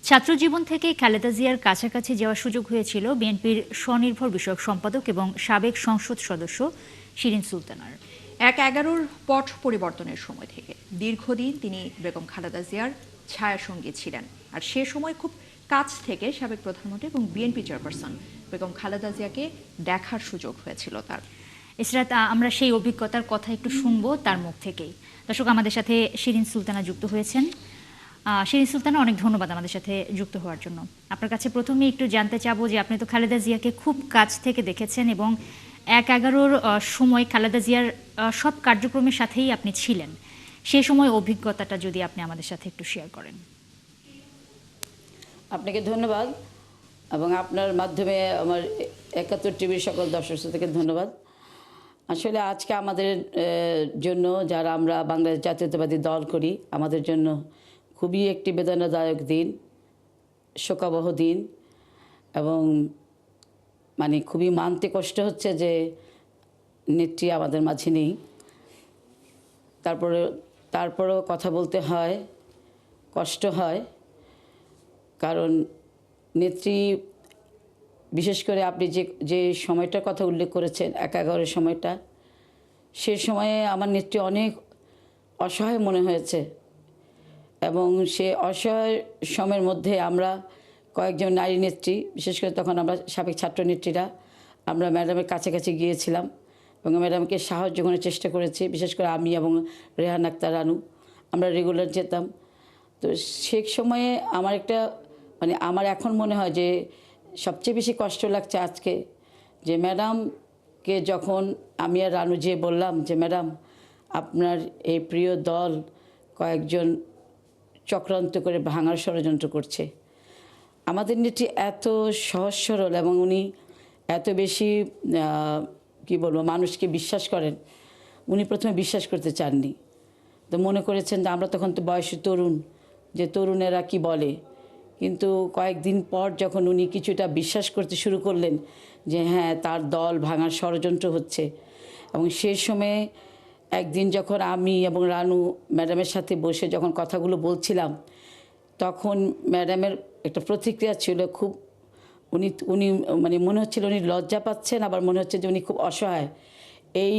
ছাত্রজীবন থেকে খালেদা জিয়ার কাছাকাছি যাওয়ার সুযোগ হয়েছিল বিএনপির স্বনির্ভর বিষয়ক সম্পাদক এবং সাবেক সংসদ সদস্য শিরিন সুলতানার। ১/১১ পট পরিবর্তনের সময় থেকে দীর্ঘদিন তিনি বেগম খালেদা জিয়ার ছায়াসঙ্গী ছিলেন। আর সে সময় খুব কাছ থেকে সাবেক প্রধানমন্ত্রী এবং বিএনপি চেয়ারপারসন বেগম খালেদা জিয়াকে দেখার সুযোগ হয়েছিল তার। ইসরাত, আমরা সেই অভিজ্ঞতার কথা একটু শুনবো তার মুখ থেকেই। দর্শক, আমাদের সাথে শিরিন সুলতানা যুক্ত হয়েছেন। শিরিন সুলতানা, অনেক ধন্যবাদ আমাদের সাথে যুক্ত হওয়ার জন্য। আপনার কাছে প্রথমেই একটু জানতে চাবো যে আপনি তো খালেদা জিয়াকে খুব কাছ থেকে দেখেছেন এবং ১/১১ সময় খালেদা জিয়ার সব কার্যক্রমের সাথেই আপনি ছিলেন। সেই সময় অভিজ্ঞতাটা যদি আপনি আমাদের সাথে একটু শেয়ার করেন। আপনাকে ধন্যবাদ এবং আপনার মাধ্যমে আমার ৭১ টিভির সকল দর্শক শ্রোতাকে ধন্যবাদ। আসলে আজকে আমাদের জন্য, যারা আমরা বাংলাদেশ জাতীয়তাবাদী দল করি, আমাদের জন্য খুবই একটি বেদনাদায়ক দিন, শোকাবহ দিন এবং মানে খুবই মানতে কষ্ট হচ্ছে যে নেত্রী আমাদের মাঝে নেই। তারপরেও কথা বলতে হয়, কষ্ট হয়, কারণ নেত্রী, বিশেষ করে আপনি যে সময়টার কথা উল্লেখ করেছেন ১/১১ সময়টা, সে সময়ে আমার নেত্রী অনেক অসহায় মনে হয়েছে এবং সে অসহায় সময়ের মধ্যে আমরা কয়েকজন নারী নেত্রী, বিশেষ করে তখন আমরা সাবেক ছাত্র নেত্রীরা, আমরা ম্যাডামের কাছাকাছি গিয়েছিলাম এবং ম্যাডামকে সাহায্য করার চেষ্টা করেছি। বিশেষ করে আমি এবং রেহান আক্তার রানু আমরা রেগুলার যেতাম। তো সে সময়ে আমার এখন মনে হয় যে সবচেয়ে বেশি কষ্ট লাগছে আজকে, যে ম্যাডামকে যখন আমি আর রানু যেয়ে বললাম যে ম্যাডাম, আপনার এই প্রিয় দল কয়েকজন চক্রান্ত করে ভাঙার ষড়যন্ত্র করছে। আমাদের নেত্রী এত সহজ সরল এবং উনি এত বেশি মানুষকে বিশ্বাস করেন। উনি প্রথমে বিশ্বাস করতে চাননি, তো মনে করেছেন যে আমরা তখন তো বয়সে তরুণ, যে তরুণেরা কি বলে। কিন্তু কয়েকদিন পর যখন উনি কিছুটা বিশ্বাস করতে শুরু করলেন যে হ্যাঁ, তার দল ভাঙার ষড়যন্ত্র হচ্ছে, এবং সেই সময়ে একদিন যখন আমি এবং রানু ম্যাডামের সাথে বসে যখন কথাগুলো বলছিলাম, তখন ম্যাডামের একটা প্রতিক্রিয়া ছিল খুব, উনি মানে মনে হচ্ছিল উনি লজ্জা পাচ্ছেন, আবার মনে হচ্ছে যে উনি খুব অসহায়। এই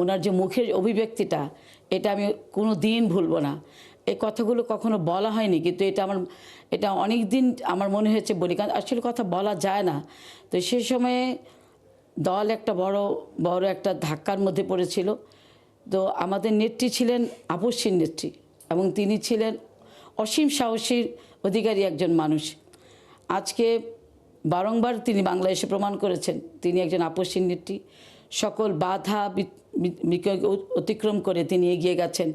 ওনার যে মুখের অভিব্যক্তিটা, এটা আমি কোনো দিন ভুলবো না। এই কথাগুলো কখনো বলা হয়নি, কিন্তু এটা অনেক দিন আমার মনে হয়েছে বলি, কারণ আসলে কথা বলা যায় না। তো সেই সময়ে দল একটা বড় একটা ধাক্কার মধ্যে পড়েছিল। তো আমাদের নেত্রী ছিলেন আপসহীন নেত্রী এবং তিনি ছিলেন অসীম সাহসীর অধিকারী একজন মানুষ। আজকে বারংবার তিনি বাংলাদেশে প্রমাণ করেছেন তিনি একজন আপসহীন নেত্রী। সকল বাধা অতিক্রম করে তিনি এগিয়ে গেছেন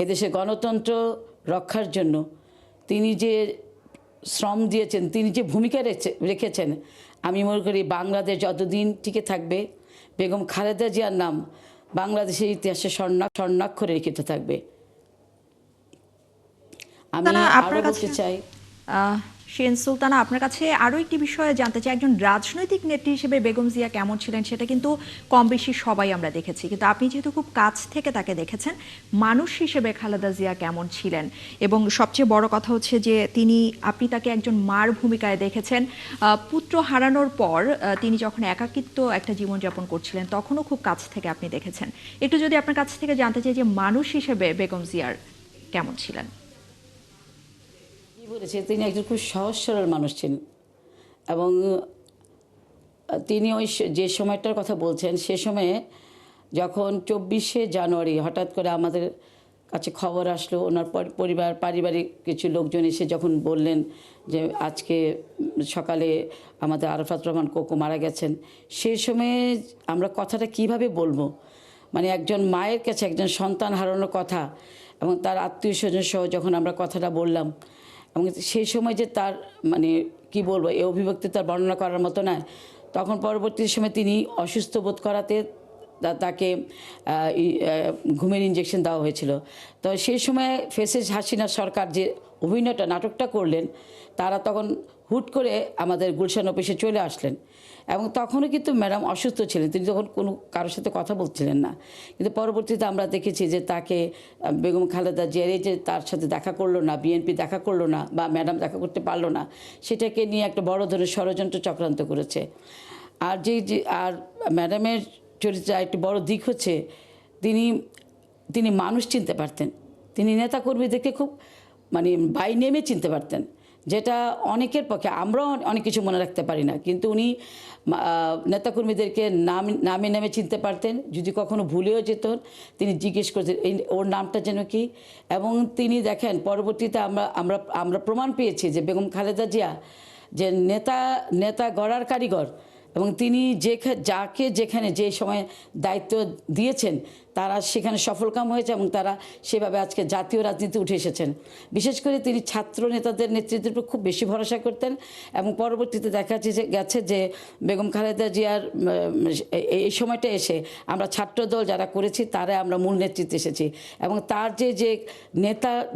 এদেশে গণতন্ত্র রক্ষার জন্য। তিনি যে শ্রম দিয়েছেন, তিনি যে ভূমিকা রেখেছেন, আমি মনে করি বাংলাদেশ যতদিন টিকে থাকবে, বেগম খালেদা জিয়ার নাম বাংলাদেশের ইতিহাসে স্বর্ণাক্ষরে লিখিত থাকবে। আমি আরও বলতে চাই, শিরিন সুলতানা, আপনার কাছে আরও একটি বিষয়ে জানতে চাই। একজন রাজনৈতিক নেত্রী হিসেবে বেগম জিয়া কেমন ছিলেন সেটা কিন্তু কম বেশি সবাই আমরা দেখেছি, কিন্তু আপনি যেহেতু খুব কাছ থেকে তাকে দেখেছেন, মানুষ হিসেবে খালেদা জিয়া কেমন ছিলেন? এবং সবচেয়ে বড় কথা হচ্ছে যে আপনি তাকে একজন মার ভূমিকায় দেখেছেন। পুত্র হারানোর পর তিনি যখন একাকিত্ব একটা জীবনযাপন করছিলেন, তখনও খুব কাছ থেকে আপনি দেখেছেন। একটু যদি আপনার কাছ থেকে জানতে চাই যে মানুষ হিসেবে বেগম জিয়ার কেমন ছিলেন? বলেছে তিনি একজন খুব সহজ সরল মানুষ ছিলেন এবং তিনি ওই যে সময়টার কথা বলছেন, সে সময়ে যখন ২৪শে জানুয়ারি হঠাৎ করে আমাদের কাছে খবর আসলো, ওনার পারিবারিক কিছু লোকজন এসে যখন বললেন যে আজকে সকালে আমাদের আরাফাত রহমান কোকো মারা গেছেন, সেই সময়ে আমরা কথাটা কিভাবে বলবো, মানে একজন মায়ের কাছে একজন সন্তান হারানোর কথা এবং তার আত্মীয় স্বজন সহ যখন আমরা কথাটা বললাম, এবং সেই সময় যে তার কি বলবো, এই অভিব্যক্তি তার বর্ণনা করার মতো নয়। তখন পরবর্তী সময় তিনি অসুস্থ বোধ করাতে তাকে ঘুমের ইঞ্জেকশন দেওয়া হয়েছিল। তো সেই সময় ফেসেস হাসিনা সরকার যে অভিনয়টা নাটকটা করলেন, তারা তখন হুট করে আমাদের গুলশান অফিসে চলে আসলেন এবং তখনও কিন্তু ম্যাডাম অসুস্থ ছিলেন, তিনি তখন কোনো কারোর সাথে কথা বলছিলেন না। কিন্তু পরবর্তীতে আমরা দেখেছি যে তাকে বেগম খালেদা জিয়ার যে তার সাথে দেখা করলো না, বিএনপি দেখা করলো না বা ম্যাডাম দেখা করতে পারলো না, সেটাকে নিয়ে একটা বড় ধরনের ষড়যন্ত্র চক্রান্ত করেছে। আর আর ম্যাডামের চরিত্রে একটি বড় দিক হচ্ছে তিনি মানুষ চিনতে পারতেন, তিনি নেতাকর্মীদেরকে খুব মানে বাই নেমে চিনতে পারতেন, যেটা অনেকের পক্ষে, আমরাও অনেক কিছু মনে রাখতে পারি না, কিন্তু উনি নেতাকর্মীদেরকে নামে নামে চিনতে পারতেন। যদি কখনো ভুলেও যেত তিনি জিজ্ঞেস করতেন ওর নামটা যেন কি। এবং তিনি দেখেন পরবর্তীতে আমরা প্রমাণ পেয়েছি যে বেগম খালেদা জিয়া যে নেতা গড়ার কারিগর, এবং তিনি যাকে যেখানে যে সময় দায়িত্ব দিয়েছেন তারা সেখানে সফলকাম হয়েছে এবং তারা সেভাবে আজকে জাতীয় রাজনীতি উঠে এসেছেন। বিশেষ করে তিনি ছাত্র নেতাদের নেতৃত্বের উপর খুব বেশি ভরসা করতেন এবং পরবর্তীতে দেখা গেছে যে বেগম খালেদা জিয়ার এই সময়টা এসে আমরা ছাত্রদল যারা করেছি তারা আমরা মূল নেতৃত্বে এসেছি এবং তার যে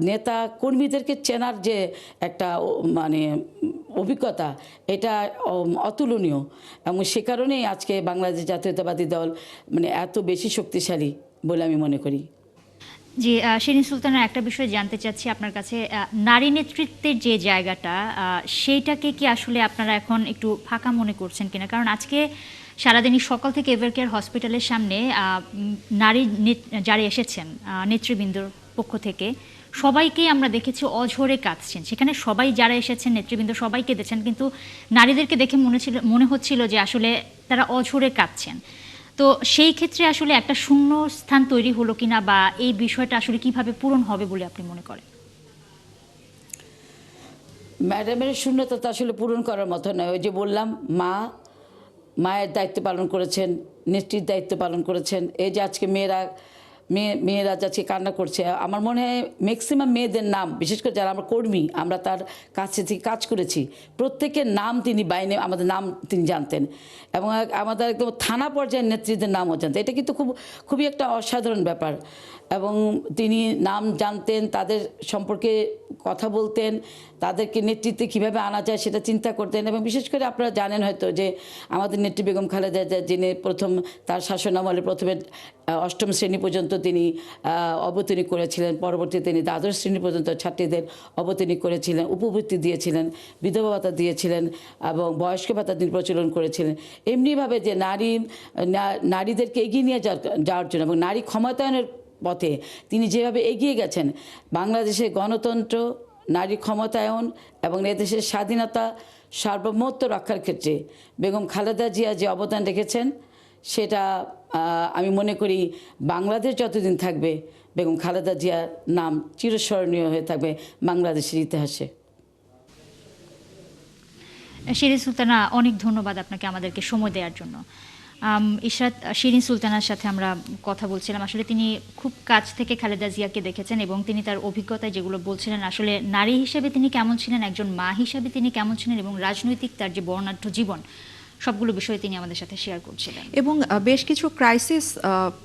নেতা কর্মীদেরকে চেনার যে একটা মানে অভিজ্ঞতা, এটা অতুলনীয় এবং সে কারণেই আজকে বাংলাদেশ জাতীয়তাবাদী দল মানে এত বেশি শক্তিশালী বলে আমি মনে করি। জি, শিরিন সুলতানা, একটা বিষয় জানতে চাচ্ছি আপনার কাছে, নারী নেতৃত্বের যে জায়গাটা, সেইটাকে কি আসলে আপনারা এখন একটু ফাঁকা মনে করছেন কিনা? কারণ আজকে সারাদিনই সকাল থেকে এভারকেয়ার হসপিটালের সামনে নারী যারা এসেছেন নেতৃবৃন্দর পক্ষ থেকে সবাইকেই আমরা দেখেছি অঝরে কাঁদছেন। সেখানে সবাই যারা এসেছেন নেতৃবৃন্দ সবাইকে দেখছেন, কিন্তু নারীদেরকে দেখে মনে হচ্ছিল যে আসলে তারা অঝরে কাঁদছেন। তো সেই ক্ষেত্রে আসলে একটা শূন্য স্থান তৈরি হলো কিনা বা এই বিষয়টা আসলে কিভাবে পূরণ হবে বলে আপনি মনে করেন? ম্যাডামের শূন্যতা তো আসলে পূরণ করার মতো নয়। ওই যে বললাম, মায়ের দায়িত্ব পালন করেছেন, নেত্রীর দায়িত্ব পালন করেছেন। এই যে আজকে মেয়েরা যাচ্ছে কান্না করছে, আমার মনে হয় ম্যাক্সিমাম মেয়েদের নাম, বিশেষ করে যারা আমরা কর্মী, আমরা তার কাছে থেকে কাজ করেছি, প্রত্যেকের নাম তিনি বাইনে আমাদের নাম তিনি জানতেন এবং আমাদের একদম থানা পর্যায়ের নেত্রীদের নামও জানতেন। এটা কিন্তু খুবই একটা অসাধারণ ব্যাপার। এবং তিনি নাম জানতেন, তাদের সম্পর্কে কথা বলতেন, তাদেরকে নেতৃত্বে কীভাবে আনা যায় সেটা চিন্তা করতেন। এবং বিশেষ করে আপনারা জানেন হয়তো যে আমাদের নেত্রী বেগম খালেদা জিয়া, যিনি তার শাসনামলে প্রথমে 8ম শ্রেণী পর্যন্ত তিনি অবতীর্ণ করেছিলেন, পরবর্তীতে তিনি দ্বাদশ শ্রেণী পর্যন্ত ছাত্রীদের অবতীর্ণ করেছিলেন, উপবৃত্তি দিয়েছিলেন, বিধবা ভাতা দিয়েছিলেন এবং বয়স্ক ভাতা তিনি প্রচলন করেছিলেন। এমনিভাবে যে নারীদেরকে এগিয়ে নিয়ে যাওয়ার জন্য এবং নারী ক্ষমতায়নের পথে তিনি যেভাবে এগিয়ে গেছেন, বাংলাদেশের গণতন্ত্র, নারী ক্ষমতায়ন এবং এদেশের স্বাধীনতা সার্বভৌমত্ব রক্ষার ক্ষেত্রে বেগম খালেদা জিয়া যে অবদান রেখেছেন, সেটা আমি মনে করি বাংলাদেশ যতদিন থাকবে বেগম খালেদা জিয়ার নাম চিরস্মরণীয় হয়ে থাকবে বাংলাদেশের ইতিহাসে। শিরিন সুলতানা, অনেক ধন্যবাদ আপনাকে আমাদেরকে সময় দেওয়ার জন্য। ইশরাত, শিরিন সুলতানার সাথে আমরা কথা বলছিলাম। আসলে তিনি খুব কাছ থেকে খালেদা জিয়াকে দেখেছেন এবং তিনি তার অভিজ্ঞতায় যেগুলো বলছিলেন, আসলে নারী হিসেবে তিনি কেমন ছিলেন, একজন মা হিসেবে তিনি কেমন ছিলেন এবং রাজনৈতিক তার যে বর্ণাঢ্য জীবন, সবগুলো বিষয়ে তিনি আমাদের সাথে শেয়ার করছিলেন। এবং বেশ কিছু ক্রাইসিস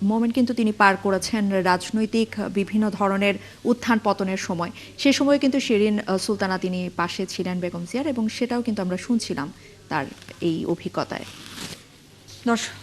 মোমেন্ট কিন্তু তিনি পার করেছেন রাজনৈতিক বিভিন্ন ধরনের উত্থান পতনের সময়। সে সময় কিন্তু শিরিন সুলতানা তিনি পাশে ছিলেন বেগম জিয়ার, এবং সেটাও কিন্তু আমরা শুনছিলাম তার এই অভিজ্ঞতায়। দর্শক